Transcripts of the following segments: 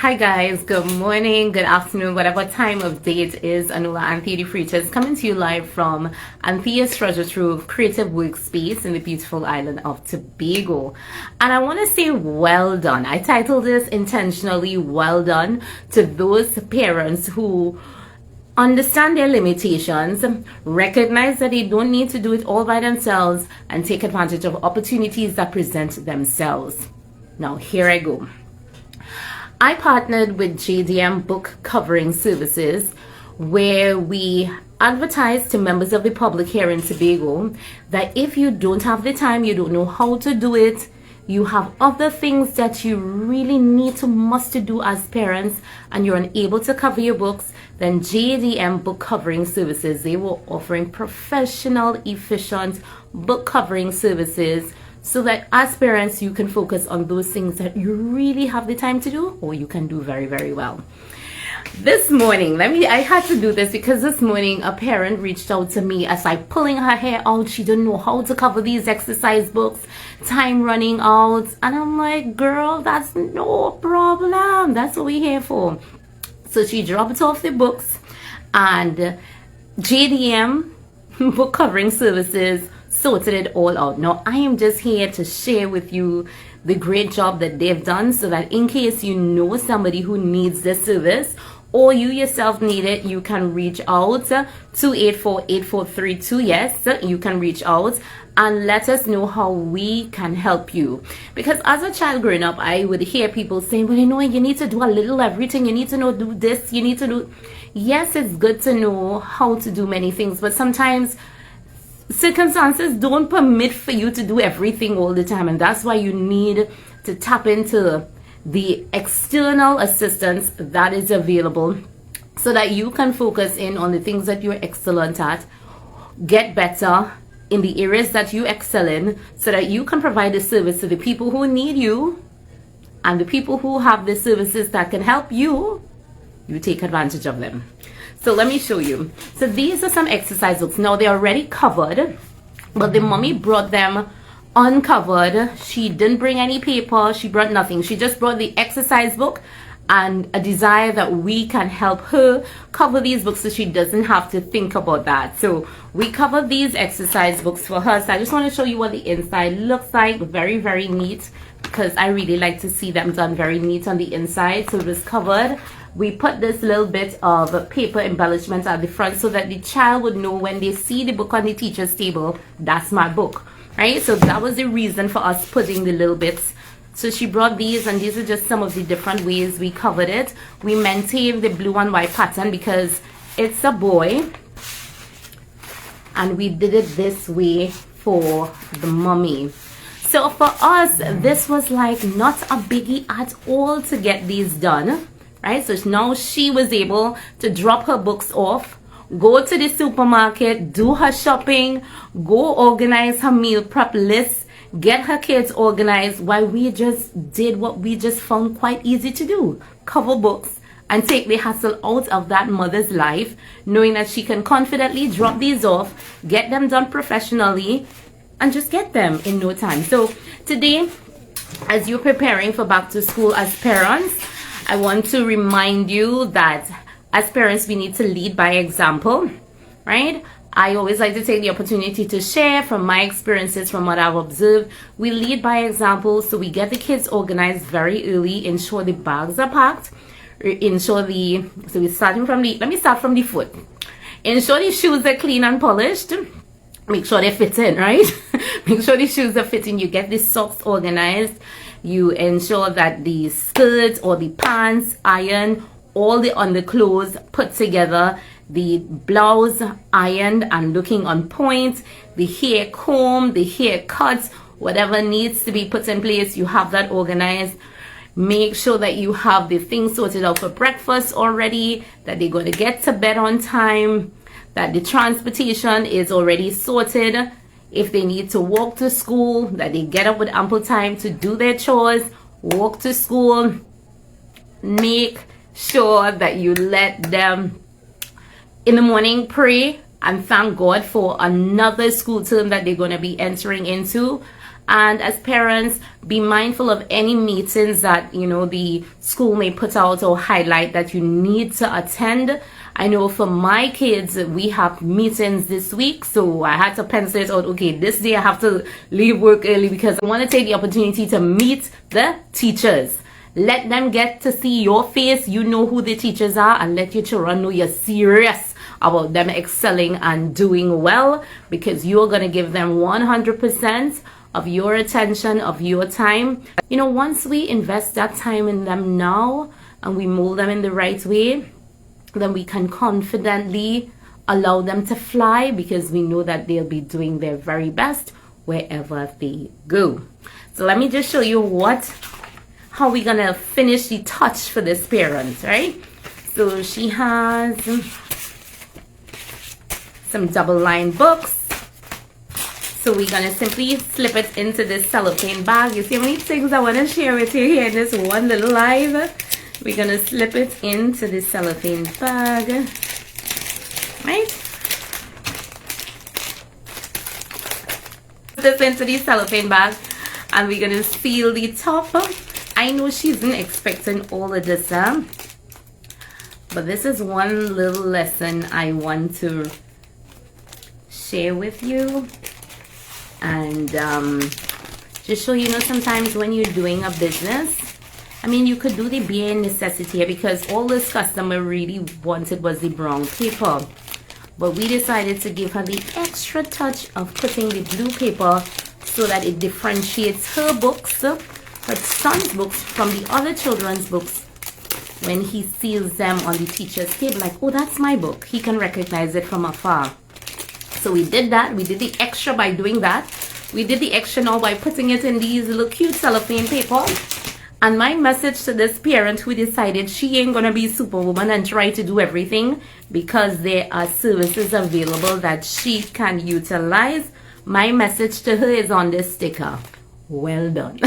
Hi guys, good morning, good afternoon, whatever time of day it is. Anula Anthea the Preacher is coming to you live from Anthea's Treasure Trove Creative Workspace in the beautiful island of Tobago. And I want to say well done. I titled this intentionally well done to those parents who understand their limitations, recognize that they don't need to do it all by themselves, and take advantage of opportunities that present themselves. Now here I go. I partnered with JDM Book Covering Services, where we advertise to members of the public here in Tobago that if you don't have the time, you don't know how to do it, you have other things that you really need to must to do as parents, and you're unable to cover your books, then JDM Book Covering Services, they were offering professional, efficient book covering services, so that as parents you can focus on those things that you really have the time to do, or you can do very, very well. This morning, I had to do this because this morning a parent reached out to me as I pulling her hair out. She didn't know how to cover these exercise books, time running out, and I'm like, girl, that's no problem, that's what we're here for. So she dropped off the books, and JDM Book Covering Services sorted it all out. Now I am just here to share with you the great job that they've done, so that in case you know somebody who needs this service, or you yourself need it, you can reach out to 284-8432. Yes, you can reach out and let us know how we can help you. Because as a child growing up, I would hear people saying, well, you know, you need to do a little everything, you need to know, do this, you need to do. Yes, it's good to know how to do many things, but sometimes circumstances don't permit for you to do everything all the time, and that's why you need to tap into the external assistance that is available, so that you can focus in on the things that you're excellent at, get better in the areas that you excel in, so that you can provide a service to the people who need you, and the people who have the services that can help you, you take advantage of them. So let me show you. So these are some exercise books. Now they're already covered, but the mommy brought them uncovered. She didn't bring any paper, she brought nothing. She just brought the exercise book and a desire that we can help her cover these books so she doesn't have to think about that. So we cover these exercise books for her. So I just want to show you what the inside looks like. Very, very neat, because I really like to see them done very neat on the inside. So it was covered. We put this little bit of paper embellishment at the front so that the child would know when they see the book on the teacher's table, that's my book, right? So that was the reason for us putting the little bits. So she brought these, and these are just some of the different ways we covered it. We maintained the blue and white pattern because it's a boy, and we did it this way for the mommy. So for us, this was like not a biggie at all to get these done. Right, so now she was able to drop her books off, go to the supermarket, do her shopping, go organize her meal prep list, get her kids organized, while we just did what we just found quite easy to do: cover books and take the hassle out of that mother's life, knowing that she can confidently drop these off, get them done professionally, and just get them in no time. So today, as you're preparing for back to school as parents, I want to remind you that as parents, we need to lead by example, right? I always like to take the opportunity to share from my experiences, from what I've observed. We lead by example, so we get the kids organized very early, ensure the bags are packed, ensure so we're starting from let me start from the foot. Ensure the shoes are clean and polished. Make sure they fit in, right? Make sure the shoes are fitting. You get the socks organized. You ensure that the skirts or the pants ironed, all the underclothes put together, the blouse ironed and looking on point, the hair combed, the hair cut, whatever needs to be put in place, you have that organized. Make sure that you have the things sorted out for breakfast already, that they're going to get to bed on time, that the transportation is already sorted. If they need to walk to school, that they get up with ample time to do their chores, walk to school. Make sure that you let them in the morning pray and thank God for another school term that they're going to be entering into. And as parents, be mindful of any meetings that, the school may put out or highlight that you need to attend. I know for my kids, we have meetings this week, so I had to pencil it out. Okay, this day I have to leave work early because I want to take the opportunity to meet the teachers. Let them get to see your face. You know who the teachers are, and let your children know you're serious about them excelling and doing well, because you're going to give them 100% of your attention, of your time. Once we invest that time in them now and we mold them in the right way, then we can confidently allow them to fly, because we know that they'll be doing their very best wherever they go. So let me just show you how we're gonna finish the touch for this parent, right? So she has some double-lined books. So we're gonna simply slip it into this cellophane bag. You see how many things I want to share with you here in this one little live. We're gonna slip it into this cellophane bag, right? This into the cellophane bag, and we're gonna seal the top. I know she isn't expecting all of this, but this is one little lesson I want to share with you, and just so you know, sometimes when you're doing a business, you could do the bare necessity here, because all this customer really wanted was the brown paper. But we decided to give her the extra touch of putting the blue paper so that it differentiates her books, her son's books, from the other children's books. When he sees them on the teacher's table, like, oh, that's my book. He can recognize it from afar. So we did that. We did the extra by doing that. We did the extra now by putting it in these little cute cellophane paper. And my message to this parent who decided she ain't gonna be superwoman and try to do everything, because there are services available that she can utilize, my message to her is on this sticker. Well done.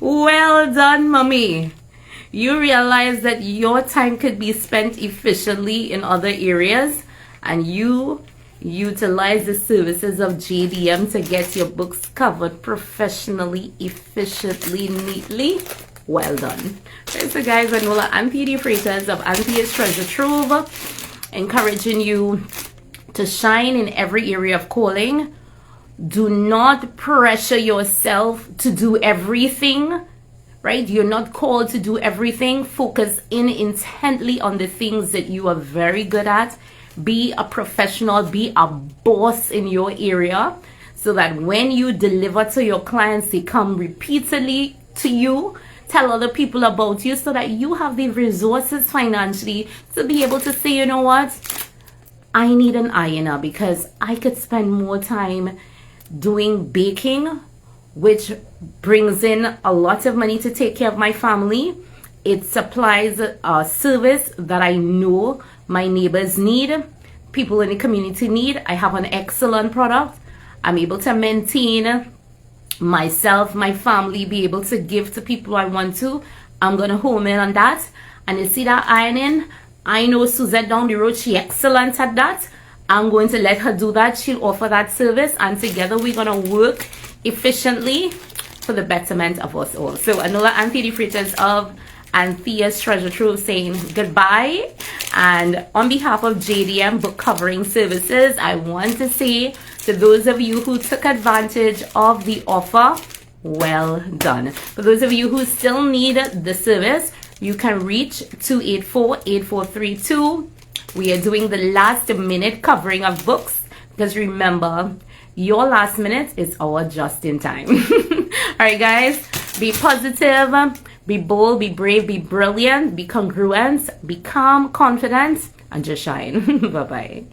Well done, mommy. You realize that your time could be spent efficiently in other areas, and you utilize the services of JDM to get your books covered professionally, efficiently, neatly. Well done. Right, so guys, Anola, Auntie the Freitas of Auntie's Treasure Trove, encouraging you to shine in every area of calling. Do not pressure yourself to do everything, right? You're not called to do everything. Focus in intently on the things that you are very good at. Be a professional, be a boss in your area, so that when you deliver to your clients, they come repeatedly to you, tell other people about you, so that you have the resources financially to be able to say, you know what, I need an ironer, because I could spend more time doing baking, which brings in a lot of money to take care of my family. It supplies a service that I know my neighbors need, people in the community need. I have an excellent product. I'm able to maintain myself, my family, be able to give to people I want to. I'm going to home in on that. And you see that ironing? I know Suzette down the road, she's excellent at that. I'm going to let her do that. She'll offer that service, and together we're going to work efficiently for the betterment of us all. So Anola, Auntie the Freitas of Anthea's Treasure Trove, saying goodbye. And on behalf of JDM Book Covering Services, I want to say to those of you who took advantage of the offer, well done. For those of you who still need the service, you can reach 284-8432. We are doing the last minute covering of books, because remember, your last minute is our just in time. All right, guys, be positive, be bold, be brave, be brilliant, be congruent, be calm, confident, and just shine. Bye-bye.